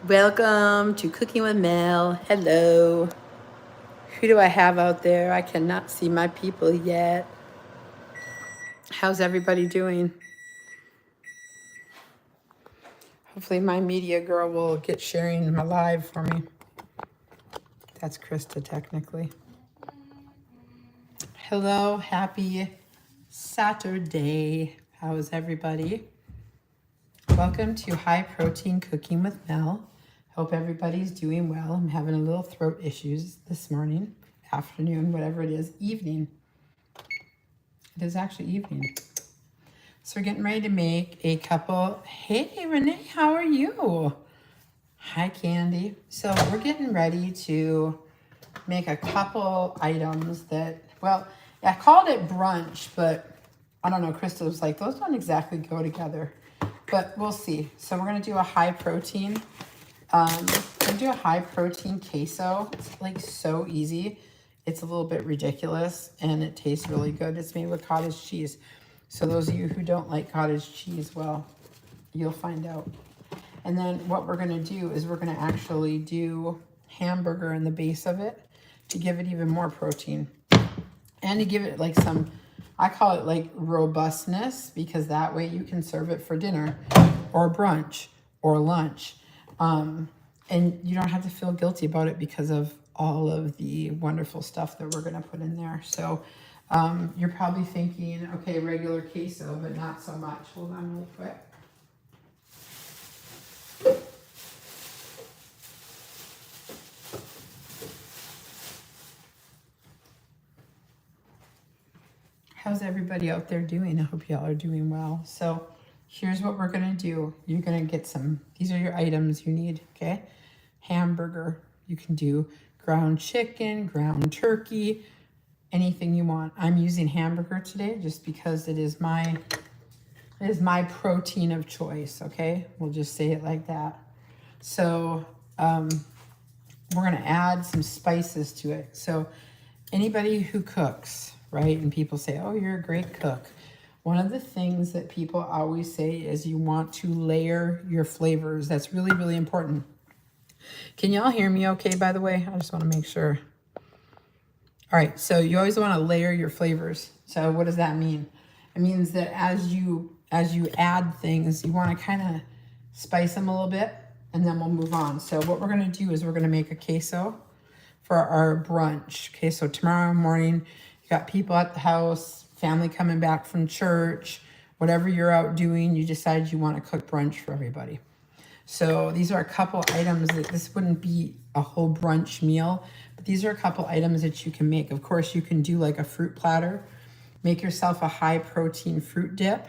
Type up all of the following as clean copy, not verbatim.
Welcome to Cooking with Mel. Hello. Who do I have out there? I cannot see my people yet. How's everybody doing? Hopefully my media girl will get sharing my live for me. That's Krista technically. Hello, happy Saturday. How is everybody? Welcome to High Protein Cooking with Mel. Hope everybody's doing well. I'm having a little throat issues this morning, afternoon, whatever it is, evening. It is actually evening. So we're getting ready to make a couple. Hey, Renee, how are you? Hi, Candy. So we're getting ready to make a couple items that, well, I called it brunch, but I don't know. Crystal was like, those don't exactly go together, but we'll see. So we're going to do a high protein. We're going to do a high protein queso. It's like so easy. It's a little bit ridiculous and it tastes really good. It's made with cottage cheese. So those of you who don't like cottage cheese, well, you'll find out. And then what we're going to do is we're going to actually do hamburger in the base of it to give it even more protein. And to give it like some, I call it like robustness, because that way you can serve it for dinner or brunch or lunch. And you don't have to feel guilty about it because of all of the wonderful stuff that we're going to put in there. So you're probably thinking, okay, regular queso, but not so much. Hold on real quick. How's everybody out there doing? I hope y'all are doing well. So here's what we're going to do. You're going to get some, these are your items you need, okay? Hamburger. You can do ground chicken, ground turkey, anything you want. I'm using hamburger today just because it is my protein of choice, okay? We'll just say it like that. So we're going to add some spices to it. So anybody who cooks, right? And people say, oh, you're a great cook. One of the things that people always say is you want to layer your flavors. That's really, really important. Can y'all hear me okay, by the way? I just want to make sure. All right, so you always want to layer your flavors. So what does that mean? It means that as you add things, you want to kind of spice them a little bit, and then we'll move on. So what we're going to do is we're going to make a queso for our brunch. Okay, so tomorrow morning, you got people at the house, family coming back from church, whatever you're out doing, you decide you want to cook brunch for everybody. So these are a couple items that this wouldn't be a whole brunch meal, but these are a couple items that you can make. Of course, you can do like a fruit platter. Make yourself a high protein fruit dip.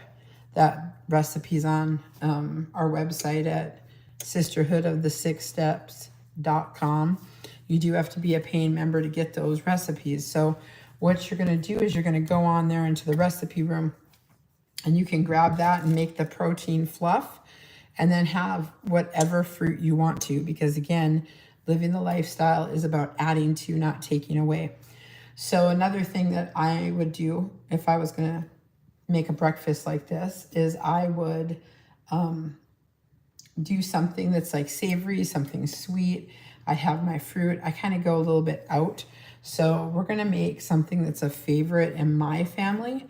That recipe's on our website at sisterhoodofthesixsteps.com. You do have to be a paying member to get those recipes. So what you're going to do is you're going to go on there into the recipe room and you can grab that and make the protein fluff and then have whatever fruit you want to, because again, living the lifestyle is about adding to, not taking away. So another thing that I would do if I was going to make a breakfast like this is I would do something that's like savory, something sweet. I have my fruit. I kind of go a little bit out. So we're going to make something that's a favorite in my family.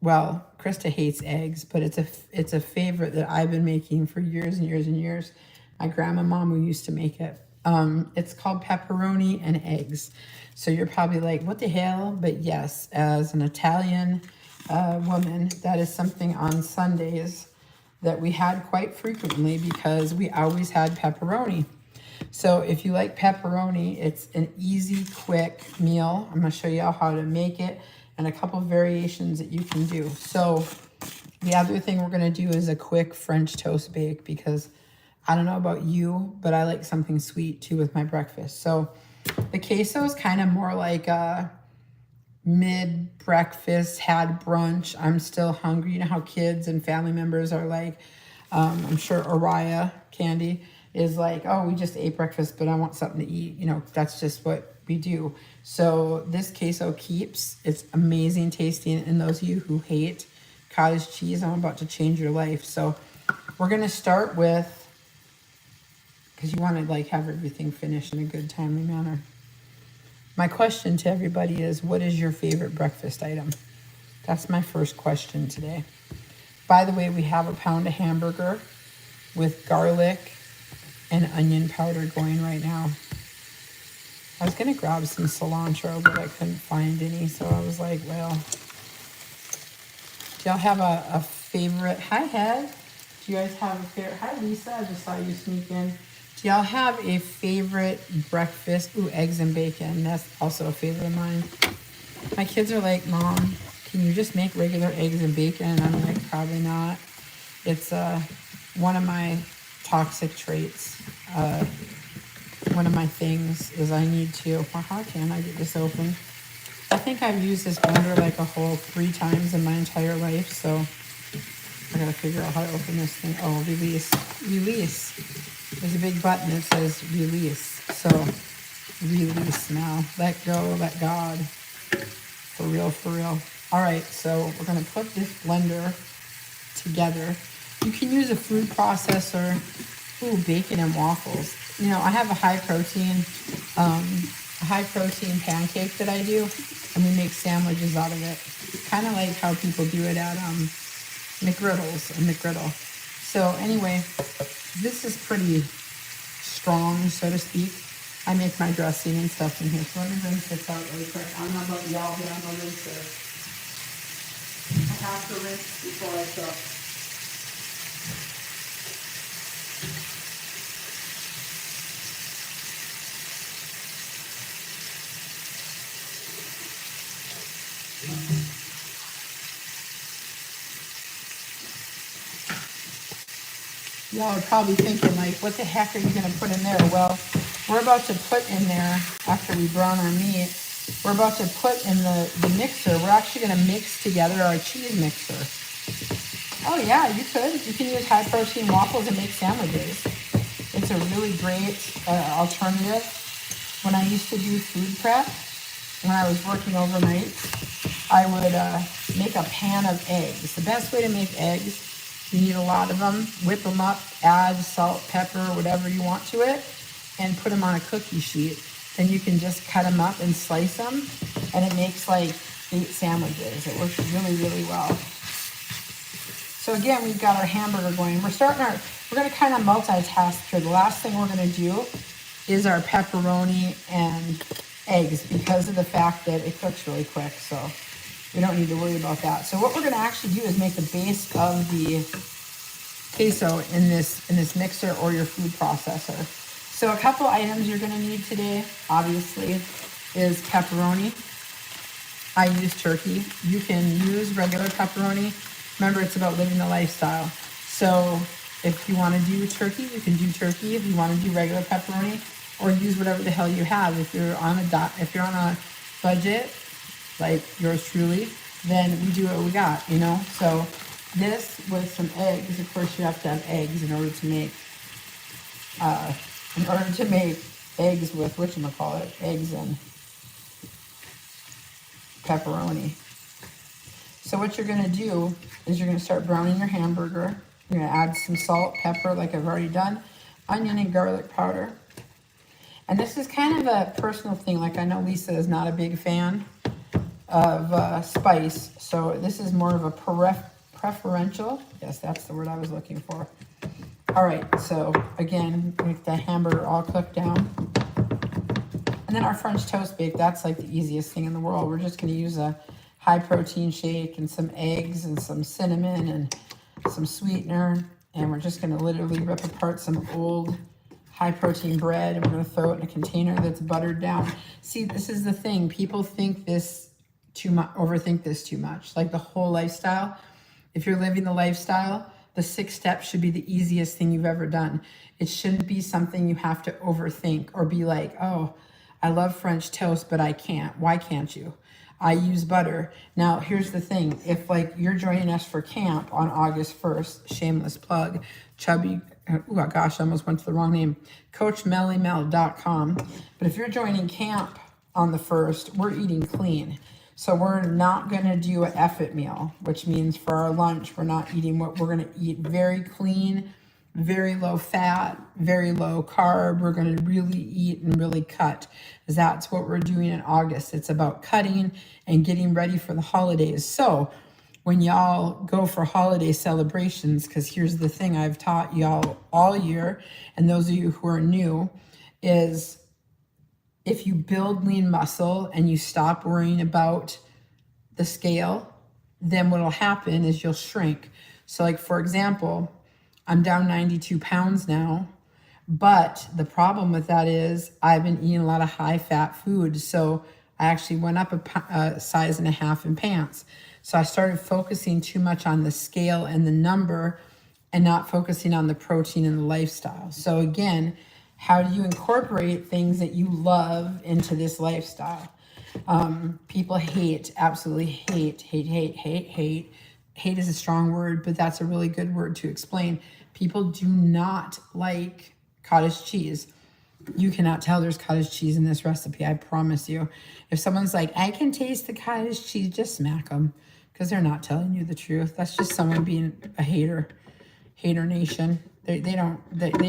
Well, Krista hates eggs, but it's a favorite that I've been making for years and years and years. My grandma mom who used to make it. It's called pepperoni and eggs. So you're probably like, what the hell? But yes, as an Italian woman, that is something on Sundays that we had quite frequently because we always had pepperoni. So if you like pepperoni, it's an easy, quick meal. I'm going to show you how to make it and a couple variations that you can do. So the other thing we're going to do is a quick French toast bake because I don't know about you, but I like something sweet too with my breakfast. So the queso is kind of more like a mid-breakfast, had brunch. I'm still hungry. You know how kids and family members are like, I'm sure Araya, Candy, is like, oh, we just ate breakfast, but I want something to eat. You know, that's just what we do. So this queso keeps. It's amazing tasting. And those of you who hate cottage cheese, I'm about to change your life. So we're going to start with because you want to like have everything finished in a good, timely manner. My question to everybody is, what is your favorite breakfast item? That's my first question today. By the way, we have a pound of hamburger with garlic and onion powder going right now. I was going to grab some cilantro, but I couldn't find any, so I was like, well, do y'all have a favorite? Hi, Head. Do you guys have a favorite? Hi, Lisa. I just saw you sneak in. Do y'all have a favorite breakfast? Ooh, eggs and bacon. That's also a favorite of mine. My kids are like, Mom, can you just make regular eggs and bacon? And I'm like, probably not. It's one of my toxic traits. One of my things is I need to, well, how can I get this open? I think I've used this blender like a whole 3 times in my entire life, so I gotta figure out how to open this thing. Oh, release, release. There's a big button that says release. So release now, let go, let God, for real, for real. All right, so we're gonna put this blender together. You can use a food processor. Ooh, bacon and waffles. You know, I have a high protein pancake that I do, and we make sandwiches out of it. Kind of like how people do it at McGriddles, a McGriddle. So anyway, this is pretty strong, so to speak. I make my dressing and stuff in here. So let me rinse this out really quick. I don't know about y'all, but I'm gonna rinse this. I have to rinse before I cook. Y'all are probably thinking, like, what the heck are you going to put in there? Well, we're about to put in there, after we brown our meat, we're about to put in the mixer. We're actually going to mix together our cheese mixer. Oh, yeah, you could. You can use high-protein waffles and make sandwiches. It's a really great alternative. When I used to do food prep, when I was working overnight, I would make a pan of eggs. The best way to make eggs, you need a lot of them. Whip them up, add salt, pepper, whatever you want to it, and put them on a cookie sheet. Then you can just cut them up and slice them, and it makes like 8 sandwiches. It works really, really well. So again, we've got our hamburger going. We're going to kind of multitask here. The last thing we're going to do is our pepperoni and eggs, because of the fact that it cooks really quick. So we don't need to worry about that. So what we're going to actually do is make the base of the queso in this mixer or your food processor. So a couple items you're going to need today, obviously, is pepperoni. I use turkey. You can use regular pepperoni. Remember, it's about living the lifestyle. So if you want to do turkey, you can do turkey. If you want to do regular pepperoni, or use whatever the hell you have. If you're on a budget, like yours truly, then we do what we got, you know? So this with some eggs, of course you have to have eggs in order to make eggs with whatchamacallit, eggs and pepperoni. So what you're gonna do is you're gonna start browning your hamburger. You're gonna add some salt, pepper, like I've already done, onion and garlic powder. And this is kind of a personal thing. Like, I know Lisa is not a big fan of spice, so this is more of a preferential. Yes, that's the word I was looking for. All right, so again, make the hamburger all cooked down. And then our French toast bake, that's like the easiest thing in the world. We're just gonna use a high protein shake and some eggs and some cinnamon and some sweetener. And we're just gonna literally rip apart some old high protein bread, and we're going to throw it in a container that's buttered down. See, this is the thing. People think this too much, overthink this too much. Like the whole lifestyle. If you're living the lifestyle, the 6 steps should be the easiest thing you've ever done. It shouldn't be something you have to overthink or be like, oh, I love French toast, but I can't. Why can't you? I use butter. Now, here's the thing. If like you're joining us for camp on August 1st, shameless plug, Chubby, oh gosh, I almost went to the wrong name, CoachMellyMel.com. But if you're joining camp on the 1st, we're eating clean. So we're not going to do an effort meal, which means for our lunch, we're not eating what we're going to eat. Very clean, very low fat, very low carb. We're going to really eat and really cut. That's what we're doing in August. It's about cutting and getting ready for the holidays. So when y'all go for holiday celebrations, because here's the thing I've taught y'all all year, and those of you who are new, is if you build lean muscle and you stop worrying about the scale, then what'll happen is you'll shrink. So like, for example, I'm down 92 pounds now, but the problem with that is I've been eating a lot of high fat food. So I actually went up a size and a half in pants. So I started focusing too much on the scale and the number and not focusing on the protein and the lifestyle. So again, how do you incorporate things that you love into this lifestyle? People hate, absolutely hate. Hate is a strong word, but that's a really good word to explain. People do not like cottage cheese. You cannot tell there's cottage cheese in this recipe, I promise you. If someone's like, I can taste the cottage cheese, just smack them, because they're not telling you the truth. That's just someone being a hater nation. They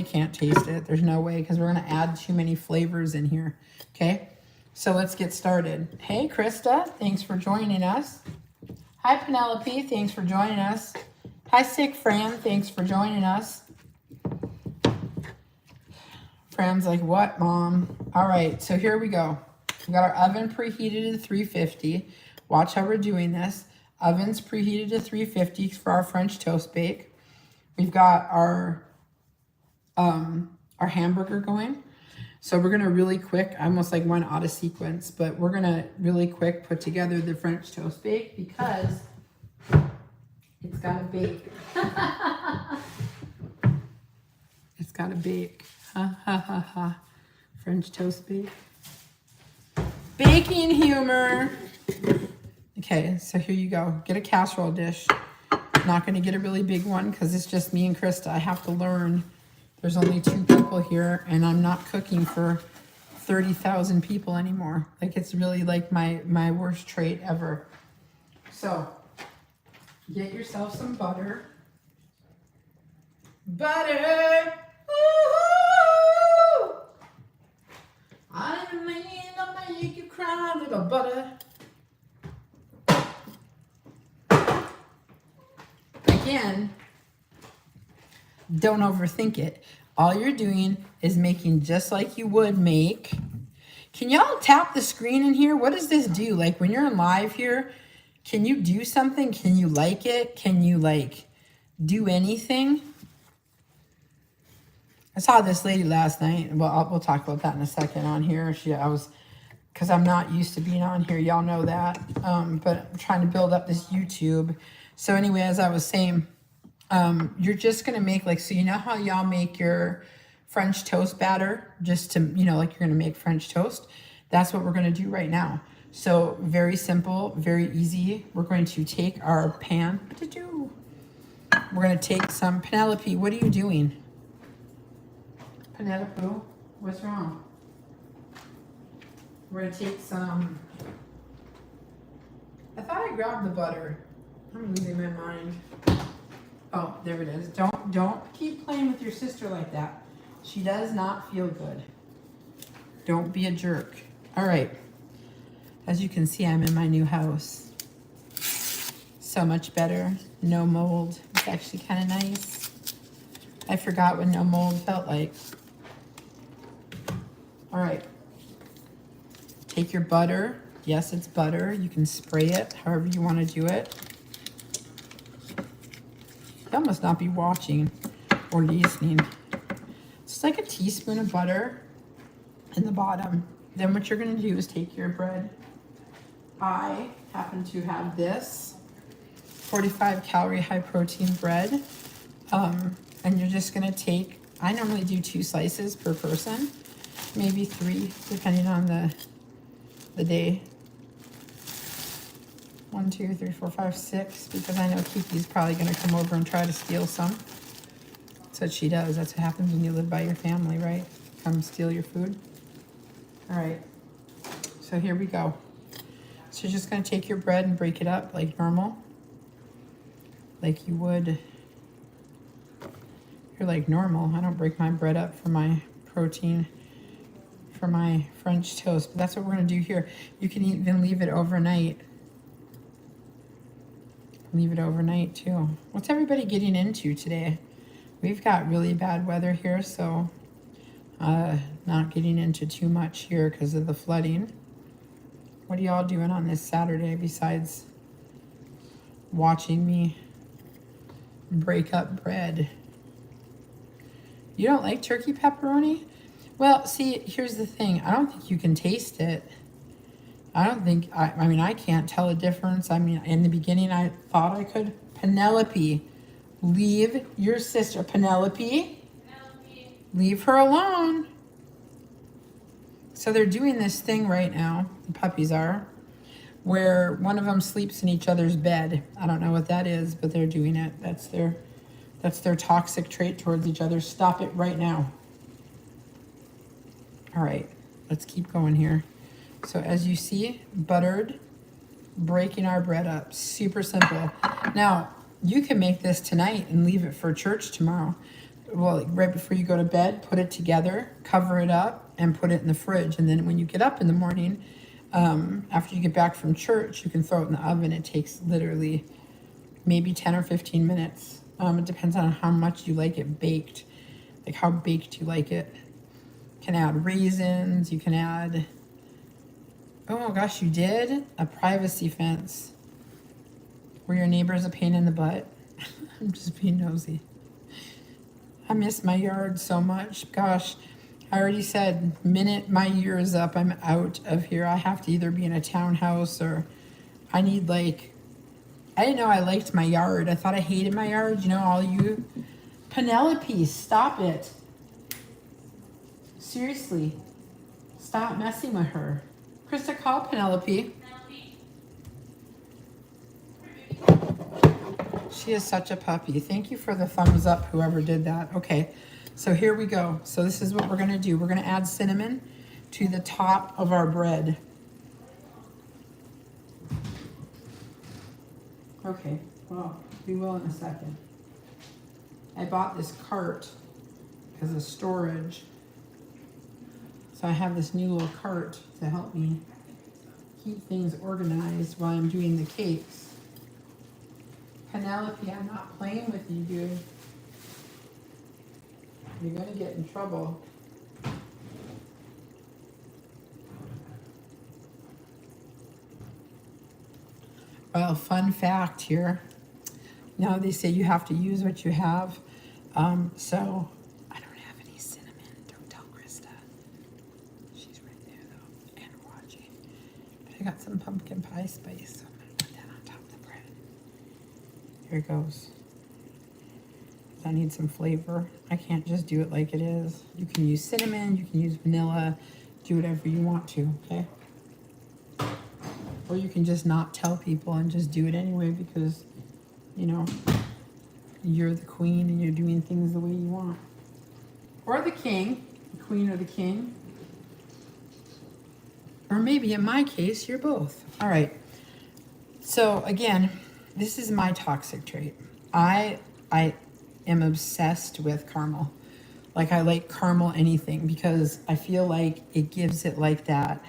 can't taste it. There's no way, because we're going to add too many flavors in here. Okay, so let's get started. Hey, Krista, thanks for joining us. Hi, Penelope, thanks for joining us. Hi, Sick Fran, thanks for joining us. Fran's like, what, Mom? All right, so here we go. We got our oven preheated to 350. Watch how we're doing this. Oven's preheated to 350 for our French toast bake. We've got our hamburger going. So we're gonna really quick, I almost like went out of sequence, but we're gonna really quick put together the French toast bake because it's gotta bake. It's gotta bake. Ha ha ha ha. French toast bake. Baking humor. Okay, so here you go. Get a casserole dish. Not gonna get a really big one because it's just me and Krista. I have to learn. There's only 2 people here, and I'm not cooking for 30,000 people anymore. Like, it's really like my worst trait ever. So, get yourself some butter. Butter! Woo-hoo! I'm leaning to make you cry, little butter. Again, don't overthink it. All you're doing is making just like you would make. Can y'all tap the screen in here? What does this do? Like when you're in live here, can you do something? Can you like it? Can you like do anything? I saw this lady last night. Well, we'll talk about that in a second on here. Because I'm not used to being on here. Y'all know that. But I'm trying to build up this YouTube. So anyway, as I was saying, you're just going to make like, so you know how y'all make your French toast batter just to, like you're going to make French toast. That's what we're going to do right now. So very simple, very easy. We're going to take our pan. We're going to take some, Penelope, what are you doing? Penelope, what's wrong? We're going to take some, I thought I grabbed the butter. I'm losing my mind. Oh, there it is. Don't keep playing with your sister like that. She does not feel good. Don't be a jerk. All right. As you can see, I'm in my new house. So much better. No mold. It's actually kind of nice. I forgot what no mold felt like. All right. Take your butter. Yes, it's butter. You can spray it however you want to do it. Y'all must not be watching or listening. It's like a teaspoon of butter in the bottom. Then what you're going to do is take your bread. I happen to have this 45 calorie high protein bread. And you're just going to take, I normally do 2 slices per person, maybe 3, depending on the day. 1, 2, 3, 4, 5, 6, because I know Kiki's probably going to come over and try to steal some. That's what she does. That's what happens when you live by your family, right? Come steal your food. All right. So here we go. So you're just going to take your bread and break it up like normal. Like you would You're like normal. I don't break my bread up for my protein, for my French toast. But that's what we're going to do here. You can even leave it overnight. Leave it overnight too. What's everybody getting into today? We've got really bad weather here, so not getting into too much here because of the flooding. What are y'all doing on this Saturday besides watching me break up bread? You don't like turkey pepperoni? Well, see, here's the thing. I don't think you can taste it. I don't think, I mean, I can't tell a difference. I mean, in the beginning, I thought I could. Penelope, leave your sister. Penelope, leave her alone. So they're doing this thing right now, the puppies are, where one of them sleeps in each other's bed. I don't know what that is, but they're doing it. That's their toxic trait towards each other. Stop it right now. All right, let's keep going here. So as you see, buttered, breaking our bread up. Super simple. Now, you can make this tonight and leave it for church tomorrow. Well, right before you go to bed, put it together, cover it up, and put it in the fridge. And then when you get up in the morning, after you get back from church, you can throw it in the oven. It takes literally maybe 10 or 15 minutes. It depends on how much you like it baked, like how baked you like it. You can add raisins. You can add, oh gosh, you did? A privacy fence. Were your neighbors a pain in the butt? I'm just being nosy. I miss my yard so much. Gosh, I already said, minute my year is up, I'm out of here. I have to either be in a townhouse or I need like, I didn't know I liked my yard. I thought I hated my yard. You know, all you. Penelope, stop it. Seriously, stop messing with her. Krista, call Penelope. She is such a puppy. Thank you for the thumbs up, whoever did that. Okay, so here we go. So this is what we're going to do. We're going to add cinnamon to the top of our bread. Okay, well, we will in a second. I bought this cart as a storage. So I have this new little cart to help me keep things organized while I'm doing the cakes. Penelope, I'm not playing with you, dude. You're gonna get in trouble. Well, fun fact here. Now they say you have to use what you have. So I don't have any cinnamon. Don't tell Krista. She's right there though and watching. But I got some pumpkin pie spice, so I'm gonna put that on top of the bread. Here it goes. I need some flavor. I can't just do it like it is. You can use cinnamon, you can use vanilla, do whatever you want to, okay? Or you can just not tell people and just do it anyway because, you know, you're the queen and you're doing things the way you want. Or the king, the queen or the king. Or maybe in my case, you're both. All right. So again, this is my toxic trait. I am obsessed with caramel. Like I like caramel anything because I feel like it gives it like that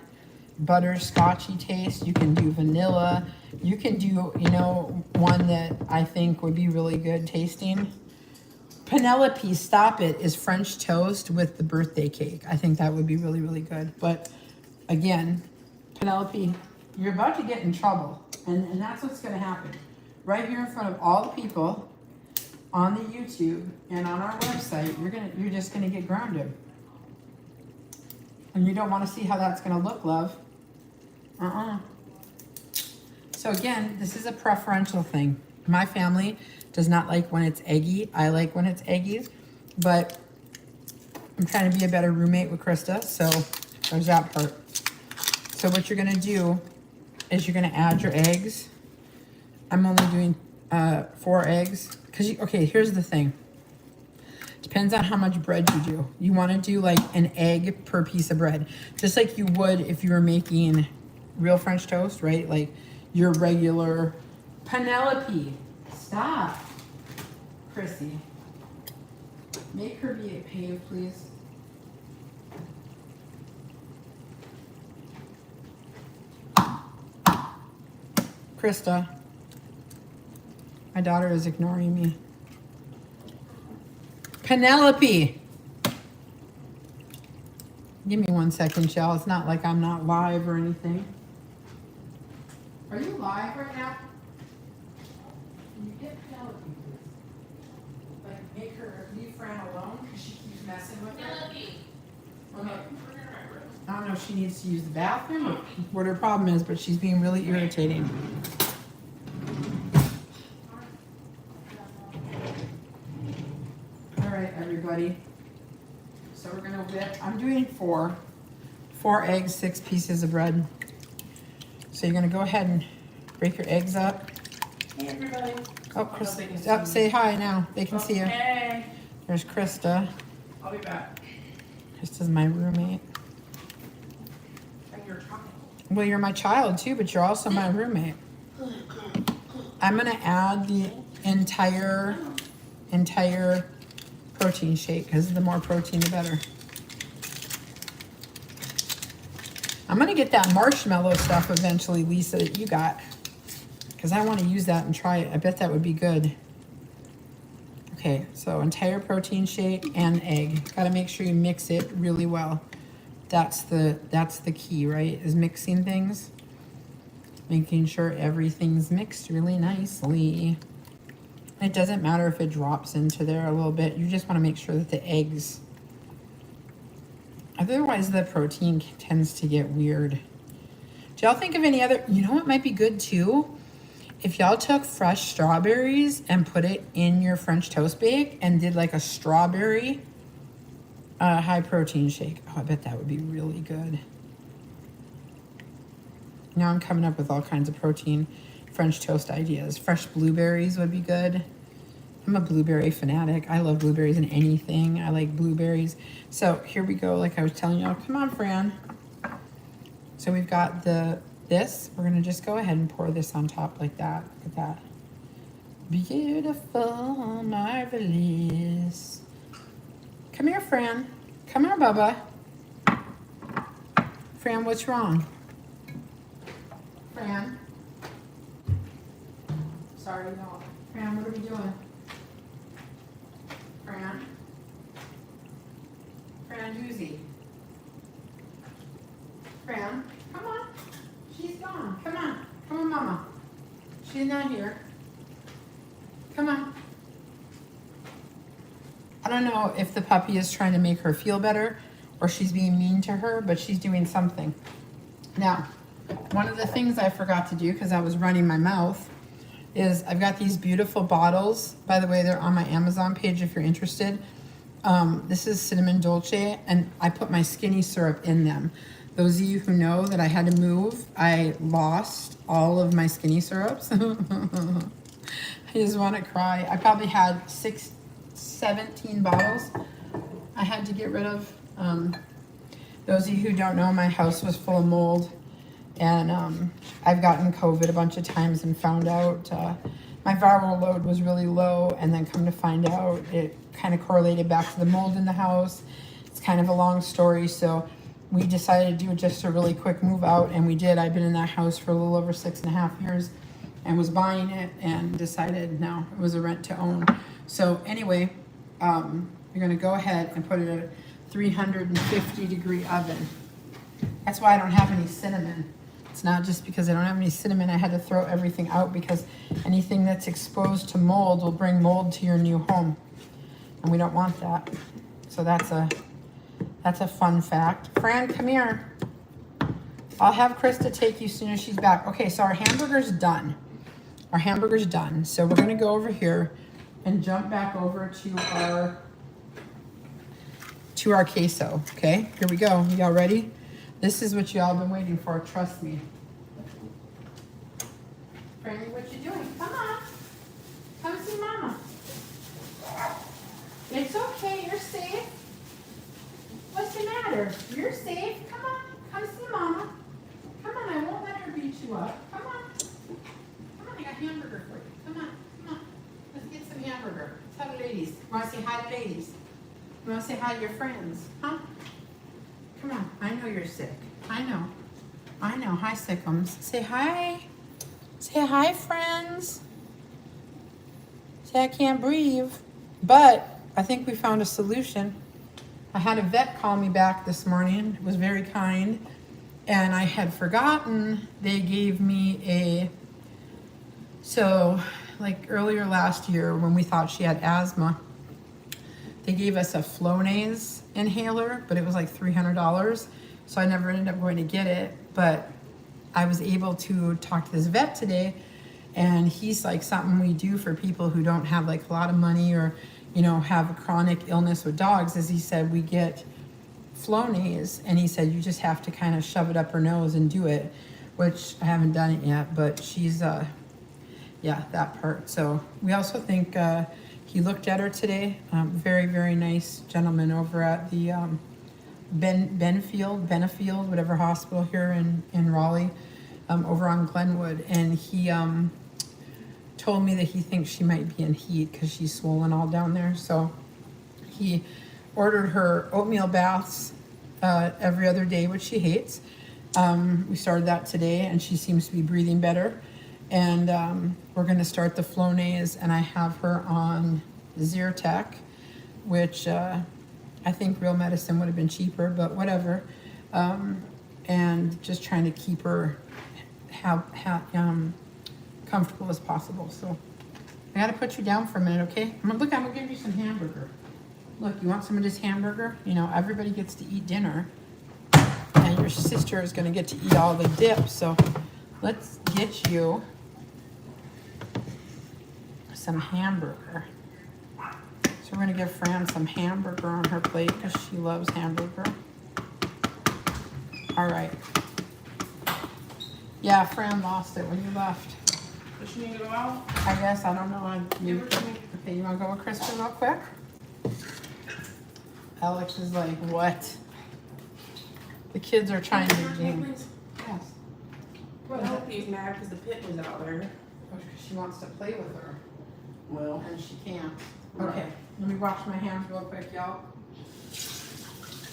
butterscotchy taste. You can do vanilla. You can do, you know, one that I think would be really good tasting. Penelope, stop it, is French toast with the birthday cake. I think that would be really, really good. But again, Penelope, you're about to get in trouble. And that's what's going to happen. Right here in front of all the people on the YouTube and on our website, you're just gonna get grounded. And you don't want to see how that's gonna look, love. So again, this is a preferential thing. My family does not like when it's eggy. I like when it's eggy, but I'm trying to be a better roommate with Krista, so there's that part. So what you're gonna do is you're gonna add your eggs. I'm only doing 4 eggs. Okay, here's the thing. Depends on how much bread you do. You want to do like an egg per piece of bread. Just like you would if you were making real French toast, right? Like your regular. Penelope, stop. Chrissy. Make her behave, please. Krista, my daughter is ignoring me. Penelope. Give me 1 second, Shell. It's not like I'm not live or anything. Are you live right now? Can you get Penelope, please? Like, make her leave Fran alone because she keeps messing with her. Penelope. Okay. I don't know if she needs to use the bathroom or what her problem is, but she's being really irritating. All right, everybody. So we're gonna whip. I'm doing four eggs, 6 pieces of bread. So you're gonna go ahead and break your eggs up. Hey, everybody. Oh, Krista, up, say hi now. They can see you. Hey. There's Krista. I'll be back. Krista's my roommate. And your child. Well, you're my child too, but you're also my roommate. I'm gonna add the entire protein shake because the more protein, the better. I'm gonna get that marshmallow stuff eventually, Lisa, that you got, because I want to use that and try it. I bet that would be good. Okay, so entire protein shake and egg. Got to make sure you mix it really well. That's the key, right? Is mixing things, making sure everything's mixed really nicely. It doesn't matter if it drops into there a little bit. You just want to make sure that the eggs, otherwise the protein tends to get weird. Do y'all think of any other, you know what might be good too? If y'all took fresh strawberries and put it in your French toast bake and did like a strawberry high protein shake. Oh, I bet that would be really good. Now I'm coming up with all kinds of protein French toast ideas. Fresh blueberries would be good. I'm a blueberry fanatic. I love blueberries in anything. I like blueberries. So here we go. Like I was telling y'all, come on, Fran. So we've got this. We're gonna just go ahead and pour this on top like that. Look at that. Beautiful, marvelous. Come here, Fran. Come here, Bubba. Fran, what's wrong? Fran. Sorry, no. Fran, what are we doing? Fran. Fran Doozy. Fran, come on. She's gone. Come on. Come on, Mama. She's not here. Come on. I don't know if the puppy is trying to make her feel better or she's being mean to her, but she's doing something. Now, one of the things I forgot to do because I was running my mouth is I've got these beautiful bottles. By the way, they're on my Amazon page if you're interested. This is Cinnamon Dolce, and I put my skinny syrup in them. Those of you who know that I had to move, I lost all of my skinny syrups. I just want to cry. I probably had 17 bottles I had to get rid of. Those of you who don't know, my house was full of mold, and I've gotten COVID a bunch of times and found out my viral load was really low, and then come to find out it kind of correlated back to the mold in the house. It's kind of a long story, so we decided to do just a really quick move out, and we did. I've been in that house for a little over 6.5 years and was buying it and decided no, it was a rent to own. So anyway, you're gonna go ahead and put it in a 350-degree oven. That's why I don't have any cinnamon. It's not just because I don't have any cinnamon. I had to throw everything out because anything that's exposed to mold will bring mold to your new home, and we don't want that. So that's a fun fact. Fran, come here. I'll have Krista take you as soon as she's back. Okay, so our hamburger's done. Our hamburger's done. So we're gonna go over here and jump back over to our queso. Okay, here we go. Y'all ready? This is what y'all been waiting for, trust me. Franny, what you doing? Come on. Come see Mama. It's okay, you're safe. What's the matter? You're safe. Come on. Come see Mama. Come on, I won't let her beat you up. Come on. Come on, I got hamburger for you. Come on, come on. Let's get some hamburger. Let's have ladies. Want to say hi to ladies? You want to say hi to your friends, huh? Come on. I know you're sick. I know. I know. Hi, Sickums. Say hi. Say hi, friends. Say I can't breathe. But I think we found a solution. I had a vet call me back this morning. It was very kind. And I had forgotten they gave me so like earlier last year when we thought she had asthma, they gave us a Flonase inhaler, but it was like $300. So I never ended up going to get it. But I was able to talk to this vet today, and he's like, something we do for people who don't have like a lot of money or, you know, have a chronic illness with dogs is he said we get Flonase, and he said you just have to kind of shove it up her nose and do it, which I haven't done it yet, but she's yeah, that part. So we also think he looked at her today. Very, very nice gentleman over at the Benefield, whatever hospital here in Raleigh, over on Glenwood, and he told me that he thinks she might be in heat because she's swollen all down there. So he ordered her oatmeal baths every other day, which she hates. We started that today, and she seems to be breathing better. And we're going to start the Flonase, and I have her on Zyrtec, which I think real medicine would have been cheaper, but whatever. And just trying to keep her comfortable as possible. So I got to put you down for a minute, okay? I'm gonna give you some hamburger. Look, you want some of this hamburger? You know, everybody gets to eat dinner, and your sister is gonna get to eat all the dip. So let's get you some hamburger. So we're gonna give Fran some hamburger on her plate because she loves hamburger. All right. Yeah, Fran lost it when you left. Does she need to go out? I guess, I don't know. Give her to me. Okay, you wanna go with Kristen real quick? Alex is like, what? The kids are trying to game. Please. Yes. Well, I hope he's mad because the pit was out there. She wants to play with her, Well, and she can't. Right. Okay, let me wash my hands real quick, y'all.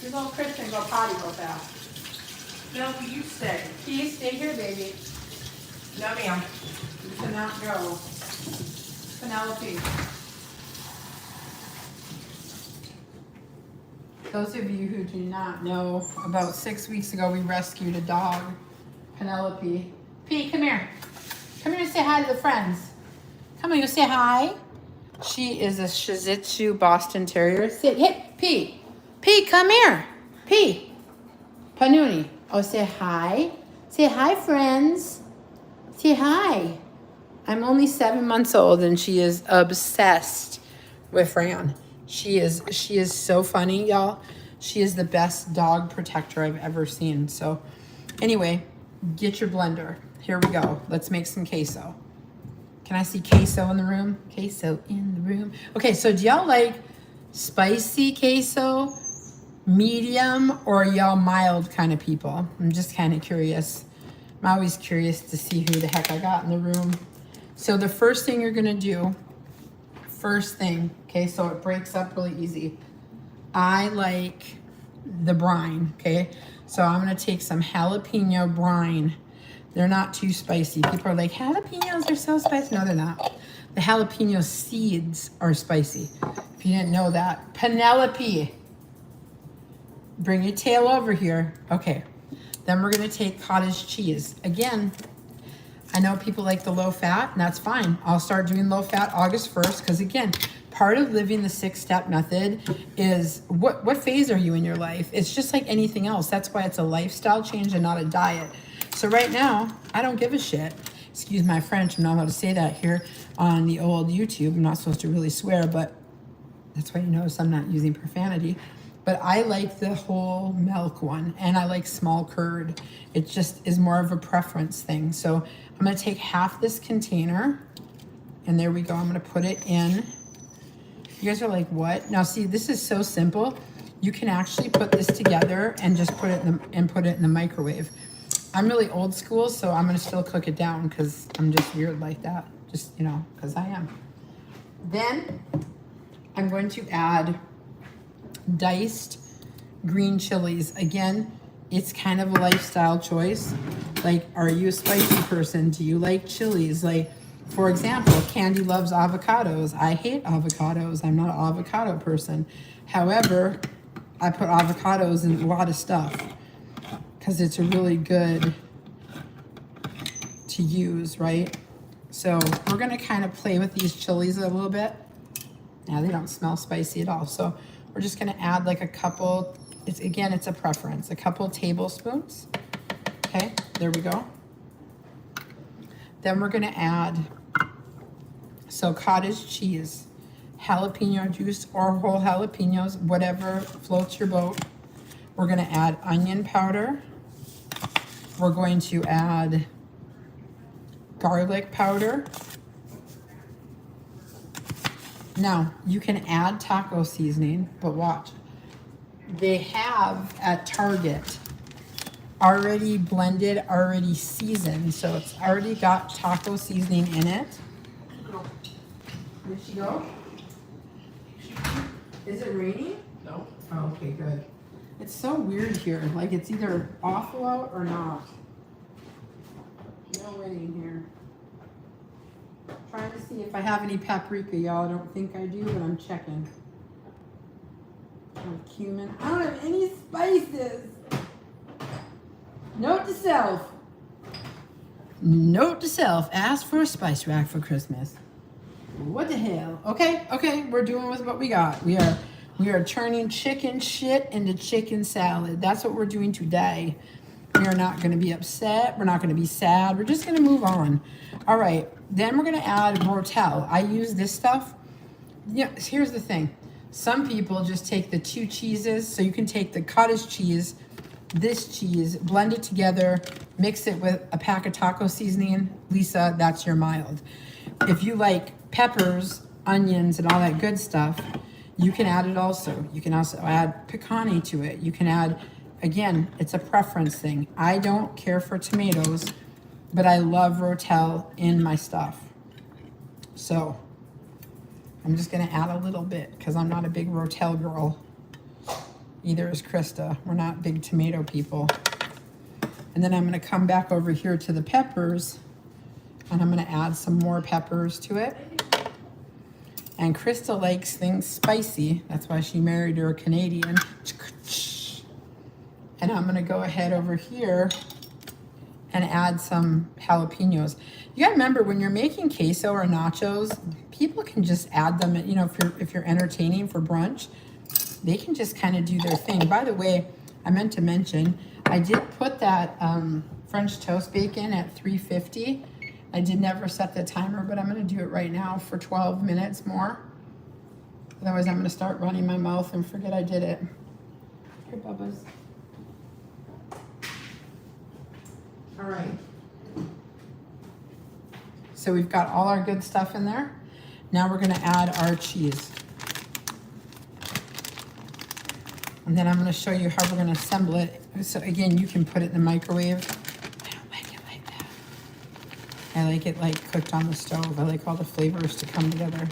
Your little Kristen go potty real fast. no, you stay. Key, stay here, baby. No, ma'am. You cannot go. Penelope. Those of you who do not know, about 6 weeks ago we rescued a dog, Penelope. P, come here. Come here and say hi to the friends. Come on, you say hi. She is a Shih Tzu Boston Terrier. Sit, hit, P. P, come here. P. Panuni. Oh, say hi. Say hi, friends. Say hi. I'm only 7 months old, and she is obsessed with Fran. She is so funny, y'all. She is the best dog protector I've ever seen. So anyway, get your blender. Here we go. Let's make some queso. Can I see queso in the room? Queso in the room. Okay, so do y'all like spicy queso, medium, or y'all mild kind of people? I'm just kind of curious. I'm always curious to see who the heck I got in the room. So the first thing you're gonna do, okay, so it breaks up really easy. I like the brine, okay? So I'm gonna take some jalapeno brine. They're not too spicy. People are like, jalapenos are so spicy. No, they're not. The jalapeno seeds are spicy. If you didn't know that. Penelope, bring your tail over here. Okay, then we're gonna take cottage cheese. Again, I know people like the low fat, and that's fine. I'll start doing low fat August 1st, because again, part of living the 6-step method is what phase are you in your life? It's just like anything else. That's why it's a lifestyle change and not a diet. So right now, I don't give a shit. Excuse my French, I'm not allowed to say that here on the old YouTube. I'm not supposed to really swear, but that's why you notice I'm not using profanity. But I like the whole milk one, and I like small curd. It just is more of a preference thing. So I'm gonna take half this container, and there we go. I'm gonna put it in. You guys are like, what? Now see, this is so simple. You can actually put this together and just put it in the microwave. I'm really old school, so I'm gonna still cook it down because I'm just weird like that. Just, you know, because I am. Then I'm going to add diced green chilies. Again, it's kind of a lifestyle choice. Like, are you a spicy person? Do you like chilies? Like, for example, Candy loves avocados. I hate avocados. I'm not an avocado person. However, I put avocados in a lot of stuff because it's a really good to use, right? So we're gonna kind of play with these chilies a little bit. Now they don't smell spicy at all. So we're just gonna add like a couple, it's a preference, a couple tablespoons. Okay, there we go. Then we're gonna add, so cottage cheese, jalapeno juice or whole jalapenos, whatever floats your boat. We're gonna add onion powder. We're going to add garlic powder. Now, you can add taco seasoning, but watch. They have at Target already blended, already seasoned, so it's already got taco seasoning in it. Did she go? Is it raining? No. Oh, okay, good. It's so weird here. Like, it's either awful out or not. No rain here. Trying to see if I have any paprika, y'all. I don't think I do, but I'm checking. I have cumin. I don't have any spices. Note to self. Note to self. Ask for a spice rack for Christmas. What the hell? Okay, we're doing with what we got. We are turning chicken shit into chicken salad. That's what we're doing today. We are not going to be upset. We're not going to be sad. We're just going to move on. All right. Then we're going to add Rotel. I use this stuff. Yeah, here's the thing. Some people just take the two cheeses. So you can take the cottage cheese, this cheese, blend it together, mix it with a pack of taco seasoning. Lisa, that's your mild. If you like peppers, onions, and all that good stuff, you can add it also. You can also add picante to it. You can add, again, it's a preference thing. I don't care for tomatoes, but I love Rotel in my stuff. So I'm just gonna add a little bit because I'm not a big Rotel girl. Either is Krista. We're not big tomato people. And then I'm gonna come back over here to the peppers and I'm gonna add some more peppers to it. And Krista likes things spicy. That's why she married her a Canadian. And I'm gonna go ahead over here and add some jalapenos. You gotta remember when you're making queso or nachos, people can just add them, you know, if you're entertaining for brunch, they can just kind of do their thing. By the way, I meant to mention, I did put that French toast bacon at 350. I did never set the timer, but I'm gonna do it right now for 12 minutes more. Otherwise I'm gonna start running my mouth and forget I did it. Here, Bubba's. All right. So we've got all our good stuff in there. Now we're gonna add our cheese. And then I'm gonna show you how we're gonna assemble it. So again, you can put it in the microwave. I don't like it like that. I like it like cooked on the stove. I like all the flavors to come together.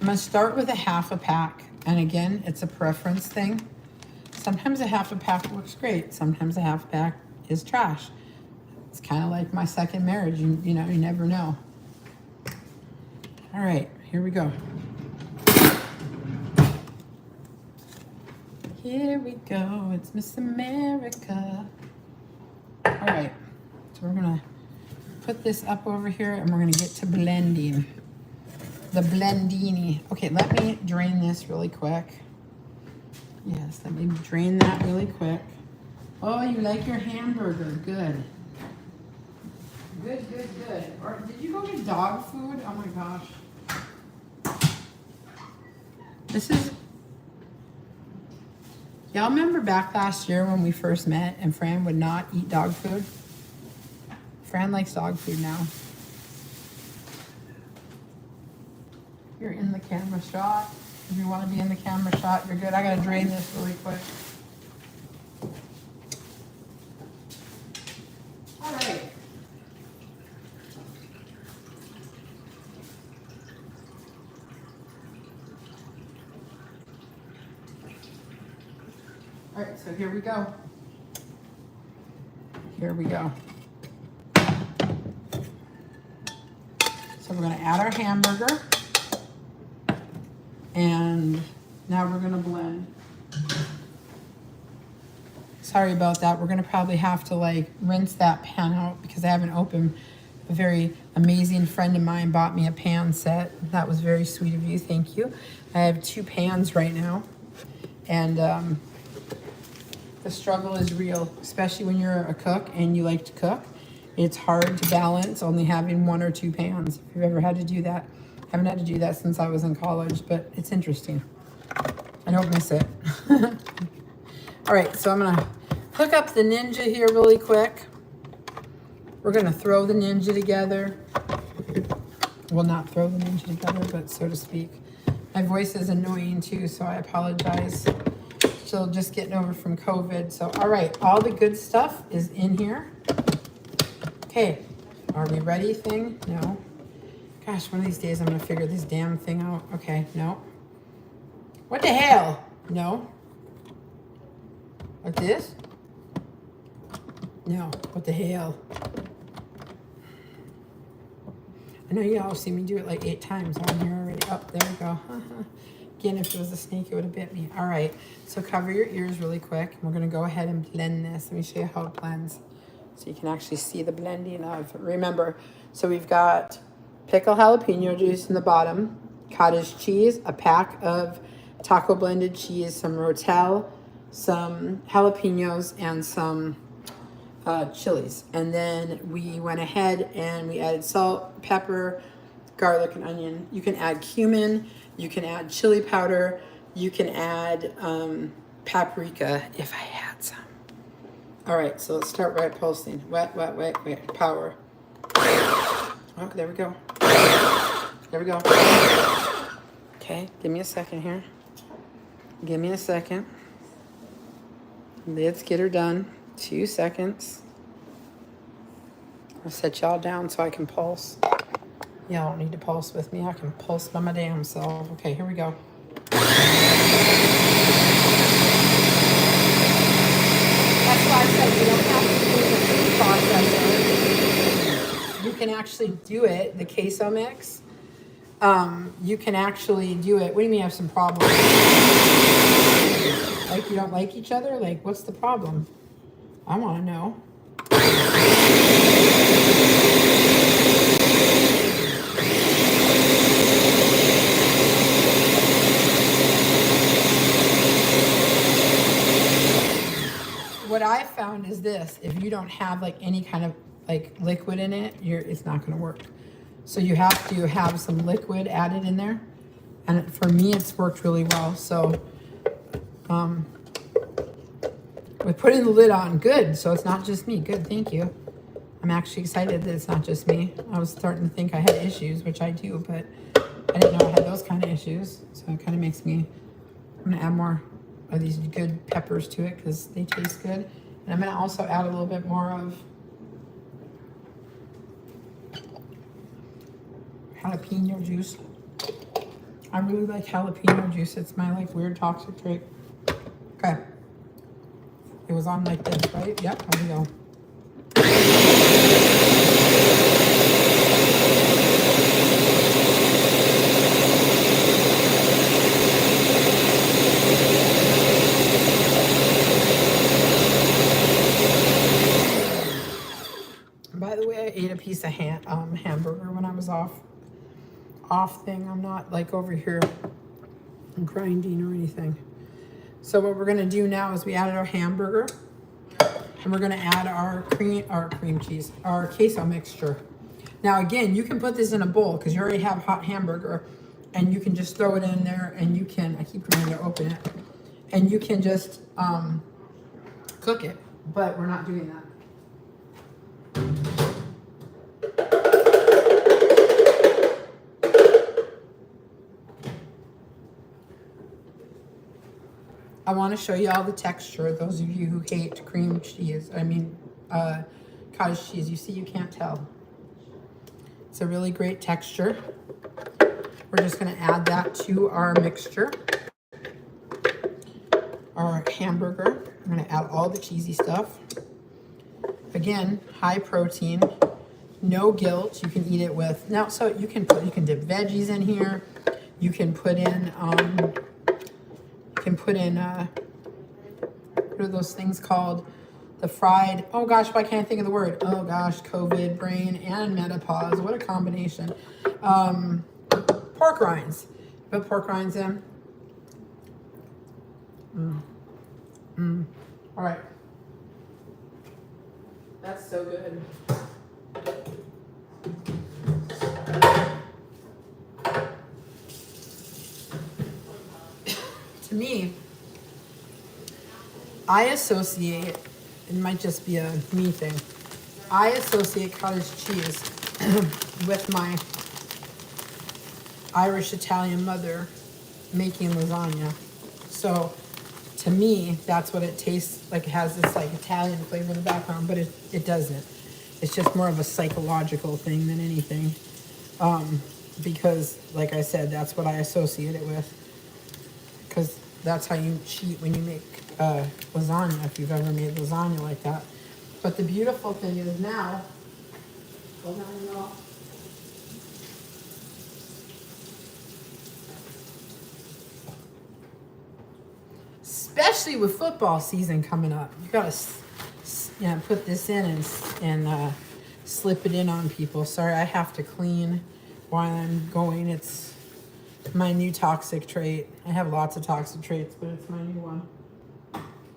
I'm gonna start with a half a pack. And again, it's a preference thing. Sometimes a half a pack looks great. Sometimes a half pack is trash. It's kind of like my second marriage. You know, you never know. All right, here we go. Here we go. It's Miss America. All right, so we're gonna put this up over here and we're gonna get to blending. The blendini. Okay, let me drain this really quick. Yes, let me drain that really quick. Oh, you like your hamburger. Good. Good, good, good. Or did you go get dog food? Oh my gosh. This is... Y'all remember back last year when we first met and Fran would not eat dog food? Fran likes dog food now. You're in the camera shot. If you want to be in the camera shot, you're good. I gotta drain this really quick. All right. All right, so here we go. Here we go. So we're gonna add our hamburger. And now we're gonna blend. Sorry about that. We're gonna probably have to like rinse that pan out because I haven't opened. A very amazing friend of mine bought me a pan set. That was very sweet of you, thank you. I have 2 pans right now. And the struggle is real, especially when you're a cook and you like to cook. It's hard to balance only having 1 or 2 pans. If you've ever had to do that. I haven't had to do that since I was in college, but it's interesting. I don't miss it. All right, so I'm gonna hook up the Ninja here really quick. We're gonna throw the Ninja together. Well, not throw the Ninja together, but so to speak. My voice is annoying too, so I apologize. Still just getting over from COVID. So, all right, all the good stuff is in here. Okay, are we ready thing? No. Gosh, one of these days I'm gonna figure this damn thing out. Okay, no. What the hell? No. Like this? No, what the hell? I know you all see me do it like 8 times on here already. Oh, there we go. Again, if it was a snake, it would have bit me. All right, so cover your ears really quick. We're gonna go ahead and blend this. Let me show you how it blends. So you can actually see the blending of, remember, so we've got pickled jalapeno juice in the bottom, cottage cheese, a pack of taco blended cheese, some Rotel, some jalapenos, and some chilies. And then we went ahead and we added salt, pepper, garlic, and onion. You can add cumin, you can add chili powder, you can add paprika if I had some. All right, so let's start right pulsing. Wet, wet, wet, wet, power. Oh, there we go. There we go. Okay, give me a second here. Give me a second. Let's get her done. 2 seconds. I'll set y'all down so I can pulse. Y'all don't need to pulse with me. I can pulse by my damn self. Okay, here we go. That's why I said you don't have to do the food processor. You can actually do it, the queso mix. You can actually do it. What do you mean you have some problems? Like you don't like each other? Like what's the problem? I want to know. What I found is this: if you don't have like any kind of like liquid in it, it's not going to work. So you have to have some liquid added in there, and for me, it's worked really well. So, with putting the lid on, good. So it's not just me. Good, thank you. I'm actually excited that it's not just me. I was starting to think I had issues, which I do, but I didn't know I had those kind of issues. So it kind of makes me. I'm gonna add more of these good peppers to it because they taste good. And I'm gonna also add a little bit more of jalapeno juice. I really like jalapeno juice. It's my like weird toxic trait. Okay. It was on like this, right? Yep, there we go. By the way, I ate a piece of hamburger when I was off thing. I'm not like over here grinding or anything. So what we're gonna do now is we added our hamburger and we're gonna add our cream cheese, our queso mixture. Now again, you can put this in a bowl because you already have hot hamburger and you can just throw it in there and you can, I keep trying to open it, and you can just cook it, but we're not doing that. I want to show you all the texture. Those of you who hate cream cheese, cottage cheese, you see you can't tell. It's a really great texture. We're just going to add that to our mixture. our hamburger. I'm gonna add all the cheesy stuff. Again, high protein, no guilt. You can eat it with, now, so you can dip veggies in here. You can put in, what are those things called? The fried, oh gosh, why can't I think of the word? Oh gosh, COVID, brain, and menopause. What a combination. Pork rinds. Put pork rinds in. All right. That's so good. To me, I associate, it might just be a me thing, I associate cottage cheese with my Irish Italian mother making lasagna. So to me, that's what it tastes like. It has this like Italian flavor in the background, but it doesn't. It's just more of a psychological thing than anything. Because like I said, that's what I associate it with. Because that's how you cheat when you make lasagna, if you've ever made lasagna like that. But the beautiful thing is now, especially with football season coming up, you gotta put this in and slip it in on people. Sorry, I have to clean while I'm going. It's my new toxic trait. I have lots of toxic traits, but it's my new one.